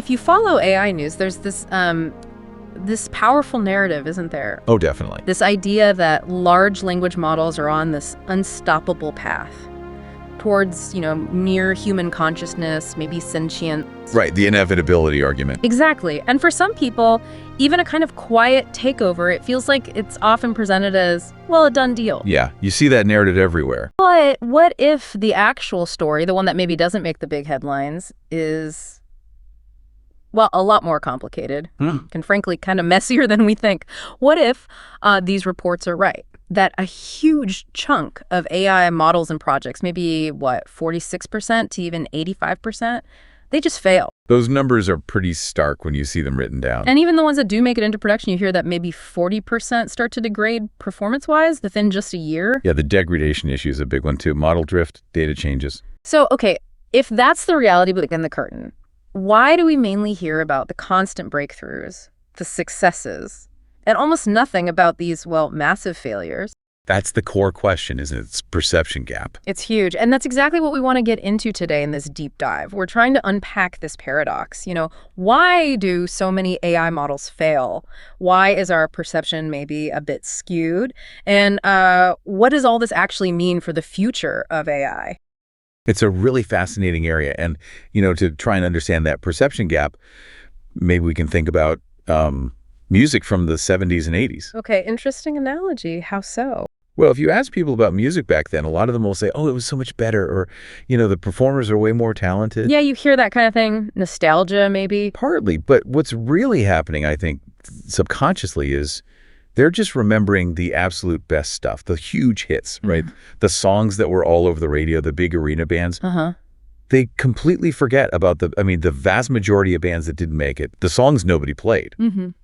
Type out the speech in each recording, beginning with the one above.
if you follow AI news, there's this powerful narrative, isn't there? Oh, definitely. This idea that large language models are on this unstoppable path towards, near human consciousness, maybe sentience. Right, the inevitability argument. Exactly. And for some people, even a kind of quiet takeover, it feels like it's often presented as, well, a done deal. Yeah, you see that narrative everywhere. But what if the actual story, the one that maybe doesn't make the big headlines, is, well, a lot more complicated and frankly kind of messier than we think? What if these reports are right? That a huge chunk of AI models and projects, maybe, 46% to even 85%, they just fail. Those numbers are pretty stark when you see them written down. And even the ones that do make it into production, you hear that maybe 40% start to degrade performance-wise within just a year. Yeah, the degradation issue is a big one too. Model drift, data changes. So, okay, if that's the reality within the curtain, why do we mainly hear about the constant breakthroughs, the successes, and almost nothing about these, massive failures? That's the core question, isn't it? It's perception gap. It's huge. And that's exactly what we want to get into today in this deep dive. We're trying to unpack this paradox. Why do so many AI models fail? Why is our perception maybe a bit skewed? And what does all this actually mean for the future of AI? It's a really fascinating area. And, to try and understand that perception gap, maybe we can think about music from the 70s and 80s. Okay, interesting analogy. How so? Well, if you ask people about music back then, a lot of them will say, oh, it was so much better, or, the performers are way more talented. Yeah, you hear that kind of thing. Nostalgia, maybe. Partly, but what's really happening, I think, subconsciously is they're just remembering the absolute best stuff, the huge hits, right? The songs that were all over the radio, the big arena bands. They completely forget about the vast majority of bands that didn't make it, the songs nobody played.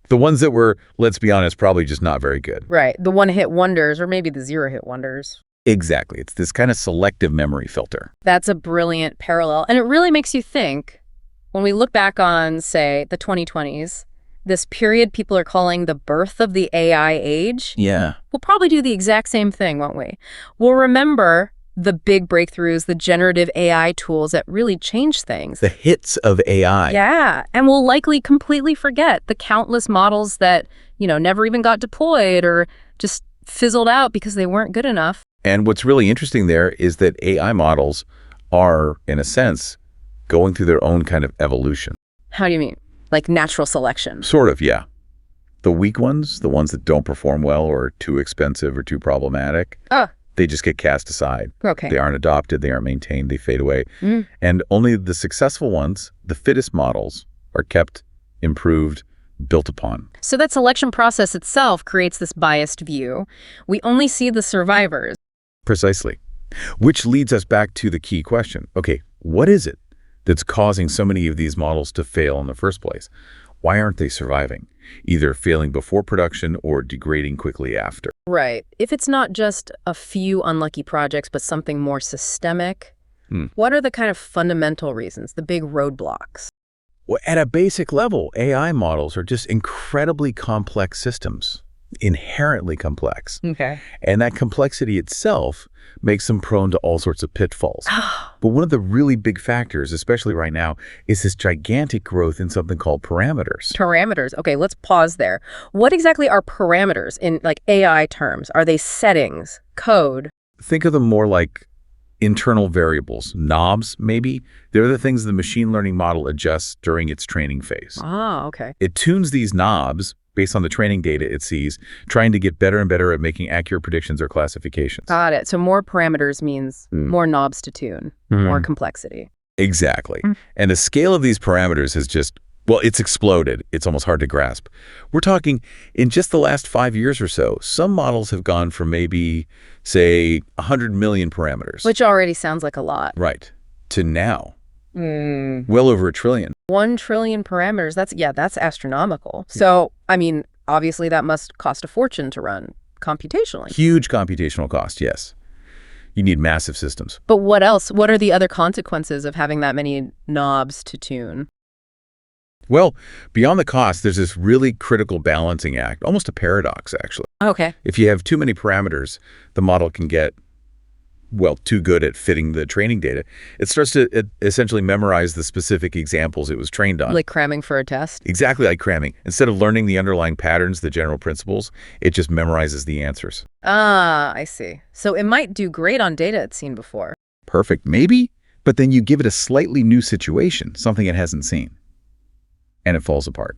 The ones that were, let's be honest, probably just not very good. Right. The one-hit wonders, or maybe the zero-hit wonders. Exactly. It's this kind of selective memory filter. That's a brilliant parallel. And it really makes you think, when we look back on, say, the 2020s, this period people are calling the birth of the AI age. Yeah. We'll probably do the exact same thing, won't we? We'll remember the big breakthroughs, the generative AI tools that really changed things. The hits of AI. Yeah, and we'll likely completely forget the countless models that, never even got deployed or just fizzled out because they weren't good enough. And what's really interesting there is that AI models are, in a sense, going through their own kind of evolution. How do you mean? Like natural selection? Sort of, yeah. The weak ones, the ones that don't perform well or are too expensive or too problematic, they just get cast aside. Okay. They aren't adopted, they aren't maintained, they fade away. And only the successful ones, the fittest models, are kept, improved, built upon. So that selection process itself creates this biased view. We only see the survivors. Precisely. Which leads us back to the key question. Okay, what is it that's causing so many of these models to fail in the first place? Why aren't they surviving? Either failing before production or degrading quickly after. Right. If it's not just a few unlucky projects, but something more systemic, what are the kind of fundamental reasons, the big roadblocks? Well, at a basic level, AI models are just incredibly complex systems, inherently complex. Okay. And that complexity itself makes them prone to all sorts of pitfalls. But one of the really big factors, especially right now, is this gigantic growth in something called parameters. Parameters. Okay, let's pause there. What exactly are parameters in AI terms? Are they settings, code? Think of them more like internal variables, knobs maybe. They're the things the machine learning model adjusts during its training phase. Okay. It tunes these knobs based on the training data it sees, trying to get better and better at making accurate predictions or classifications. Got it. So more parameters means more knobs to tune, more complexity. Exactly. And the scale of these parameters has just, it's exploded. It's almost hard to grasp. We're talking in just the last 5 years or so, some models have gone from maybe, say, 100 million parameters. Which already sounds like a lot. Right. To now. Well over 1 trillion. 1 trillion parameters. That's astronomical. So, obviously that must cost a fortune to run computationally. Huge computational cost, yes. You need massive systems. But what else? What are the other consequences of having that many knobs to tune? Well, beyond the cost, there's this really critical balancing act, almost a paradox, actually. Okay. If you have too many parameters, the model can get well, too good at fitting the training data, it starts to essentially memorize the specific examples it was trained on. Like cramming for a test? Exactly like cramming. Instead of learning the underlying patterns, the general principles, it just memorizes the answers. Ah, I see. So it might do great on data it's seen before. Perfect, maybe, but then you give it a slightly new situation, something it hasn't seen, and it falls apart.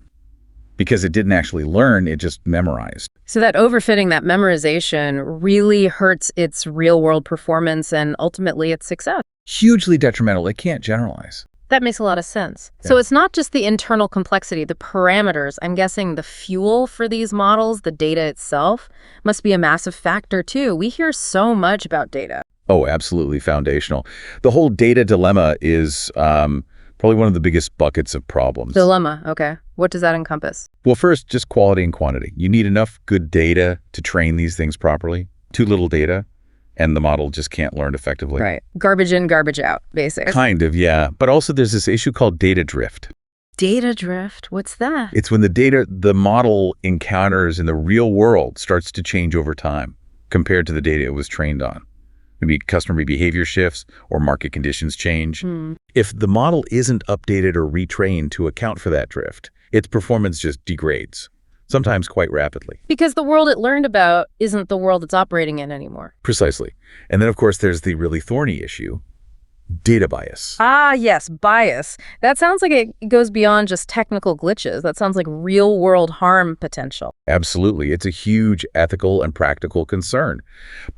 Because it didn't actually learn, it just memorized. So that overfitting, that memorization really hurts its real-world performance and ultimately its success. Hugely detrimental. It can't generalize. That makes a lot of sense. Yeah. So it's not just the internal complexity, the parameters. I'm guessing the fuel for these models, the data itself, must be a massive factor too. We hear so much about data. Oh, absolutely foundational. The whole data dilemma is probably one of the biggest buckets of problems. Dilemma, okay. What does that encompass? Well, first, just quality and quantity. You need enough good data to train these things properly. Too little data, and the model just can't learn effectively. Right. Garbage in, garbage out, basically. Kind of, yeah. But also there's this issue called data drift. Data drift? What's that? It's when the data the model encounters in the real world starts to change over time compared to the data it was trained on. Maybe customer behavior shifts or market conditions change. If the model isn't updated or retrained to account for that drift, its performance just degrades, sometimes quite rapidly. Because the world it learned about isn't the world it's operating in anymore. Precisely. And then, of course, there's the really thorny issue, data bias. Ah, yes, bias. That sounds like it goes beyond just technical glitches. That sounds like real-world harm potential. Absolutely. It's a huge ethical and practical concern.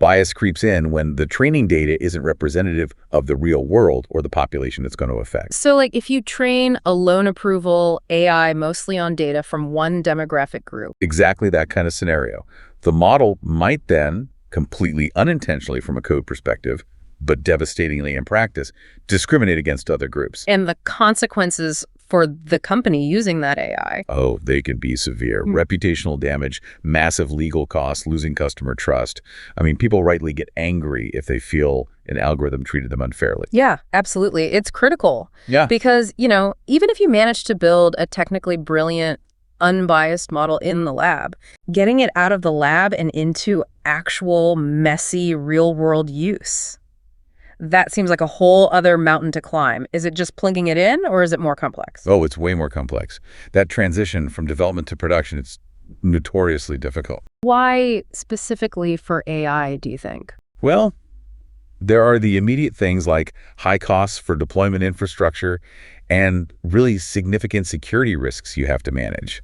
Bias creeps in when the training data isn't representative of the real world or the population it's going to affect. So, like, if you train a loan approval AI mostly on data from one demographic group. Exactly that kind of scenario. The model might then, completely unintentionally from a code perspective, but devastatingly in practice, discriminate against other groups. And the consequences for the company using that AI. Oh, they can be severe. Reputational damage, massive legal costs, losing customer trust. I mean, people rightly get angry if they feel an algorithm treated them unfairly. Yeah, absolutely. It's critical. Yeah. Because, even if you manage to build a technically brilliant, unbiased model in the lab, getting it out of the lab and into actual, messy, real-world use, that seems like a whole other mountain to climb. Is it just plugging it in, or is it more complex? Oh, it's way more complex. That transition from development to production, it's notoriously difficult. Why specifically for AI, do you think? Well, there are the immediate things like high costs for deployment infrastructure and really significant security risks you have to manage.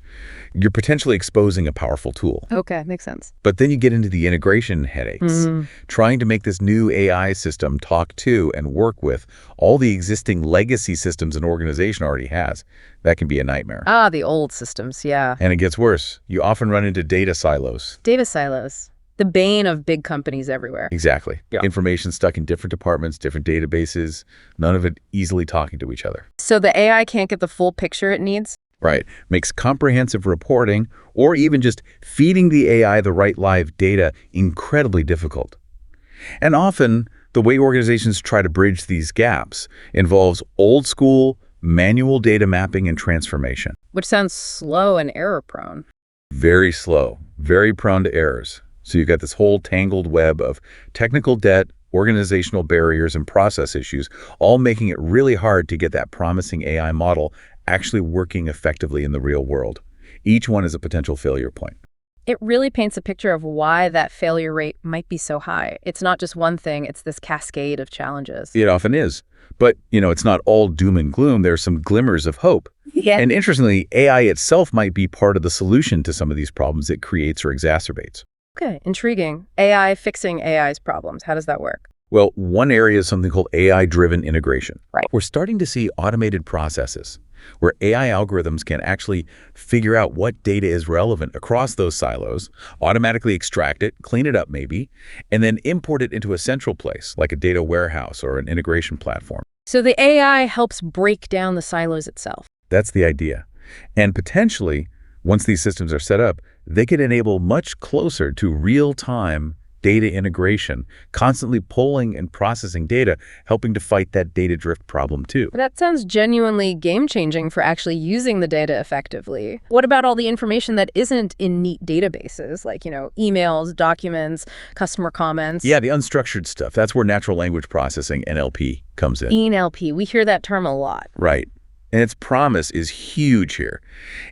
You're potentially exposing a powerful tool. Okay, makes sense. But then you get into the integration headaches. Trying to make this new AI system talk to and work with all the existing legacy systems an organization already has. That can be a nightmare. Ah, the old systems, yeah. And it gets worse. You often run into data silos. Data silos. The bane of big companies everywhere. Exactly. Yeah. Information stuck in different departments, different databases, none of it easily talking to each other. So the AI can't get the full picture it needs? Right. Makes comprehensive reporting or even just feeding the AI the right live data incredibly difficult. And often, the way organizations try to bridge these gaps involves old school, manual data mapping and transformation. Which sounds slow and error-prone. Very slow, very prone to errors. So you've got this whole tangled web of technical debt, organizational barriers, and process issues, all making it really hard to get that promising AI model actually working effectively in the real world. Each one is a potential failure point. It really paints a picture of why that failure rate might be so high. It's not just one thing, it's this cascade of challenges. It often is. But, it's not all doom and gloom. There are some glimmers of hope. Yeah. And interestingly, AI itself might be part of the solution to some of these problems it creates or exacerbates. Okay, intriguing. AI fixing AI's problems. How does that work? Well, one area is something called AI-driven integration. Right. We're starting to see automated processes where AI algorithms can actually figure out what data is relevant across those silos, automatically extract it, clean it up maybe, and then import it into a central place like a data warehouse or an integration platform. So the AI helps break down the silos itself. That's the idea. And potentially, once these systems are set up, they could enable much closer to real-time data integration, constantly pulling and processing data, helping to fight that data drift problem too. That sounds genuinely game-changing for actually using the data effectively. What about all the information that isn't in neat databases, like, emails, documents, customer comments? Yeah, the unstructured stuff. That's where natural language processing, NLP, comes in. NLP, we hear that term a lot. Right. And its promise is huge here.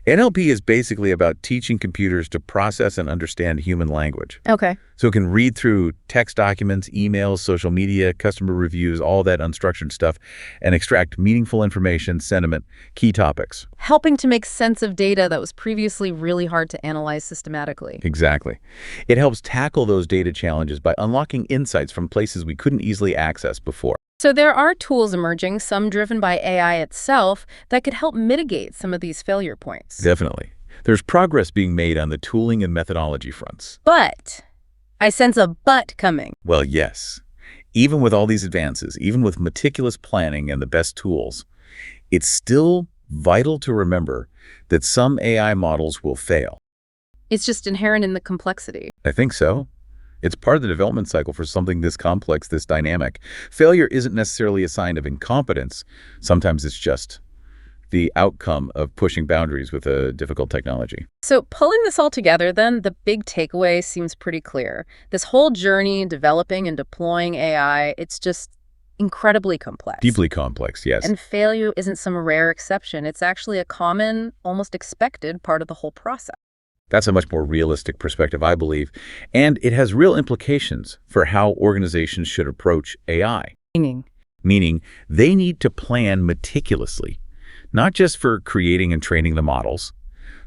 NLP is basically about teaching computers to process and understand human language. Okay. So it can read through text documents, emails, social media, customer reviews, all that unstructured stuff, and extract meaningful information, sentiment, key topics. Helping to make sense of data that was previously really hard to analyze systematically. Exactly. It helps tackle those data challenges by unlocking insights from places we couldn't easily access before. So there are tools emerging, some driven by AI itself, that could help mitigate some of these failure points. Definitely. There's progress being made on the tooling and methodology fronts. But I sense a but coming. Well, yes. Even with all these advances, even with meticulous planning and the best tools, it's still vital to remember that some AI models will fail. It's just inherent in the complexity. I think so. It's part of the development cycle for something this complex, this dynamic. Failure isn't necessarily a sign of incompetence. Sometimes it's just the outcome of pushing boundaries with a difficult technology. So pulling this all together, then, the big takeaway seems pretty clear. This whole journey developing and deploying AI, it's just incredibly complex. Deeply complex, yes. And failure isn't some rare exception. It's actually a common, almost expected part of the whole process. That's a much more realistic perspective, I believe. And it has real implications for how organizations should approach AI. Meaning they need to plan meticulously, not just for creating and training the models,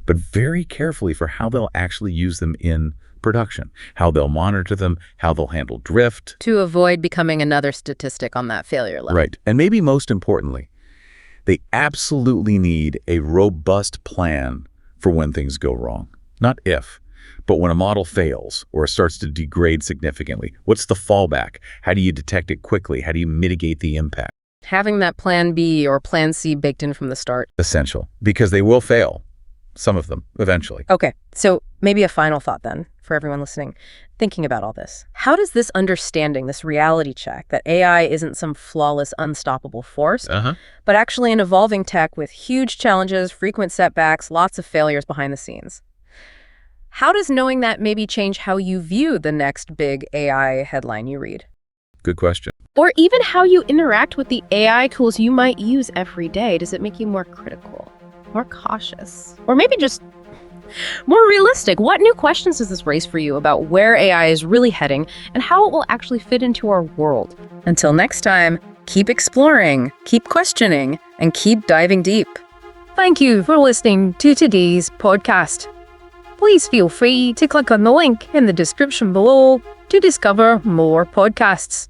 but very carefully for how they'll actually use them in production, how they'll monitor them, how they'll handle drift. To avoid becoming another statistic on that failure level. Right. And maybe most importantly, they absolutely need a robust plan for when things go wrong. Not if, but when a model fails or starts to degrade significantly, what's the fallback? How do you detect it quickly? How do you mitigate the impact? Having that plan B or plan C baked in from the start. Essential, because they will fail, some of them, eventually. Okay, so maybe a final thought then for everyone listening, thinking about all this. How does this understanding, this reality check that AI isn't some flawless, unstoppable force, but actually an evolving tech with huge challenges, frequent setbacks, lots of failures behind the scenes? How does knowing that maybe change how you view the next big AI headline you read? Good question. Or even how you interact with the AI tools you might use every day? Does it make you more critical, more cautious, or maybe just more realistic? What new questions does this raise for you about where AI is really heading and how it will actually fit into our world? Until next time, keep exploring, keep questioning, and keep diving deep. Thank you for listening to today's podcast. Please feel free to click on the link in the description below to discover more podcasts.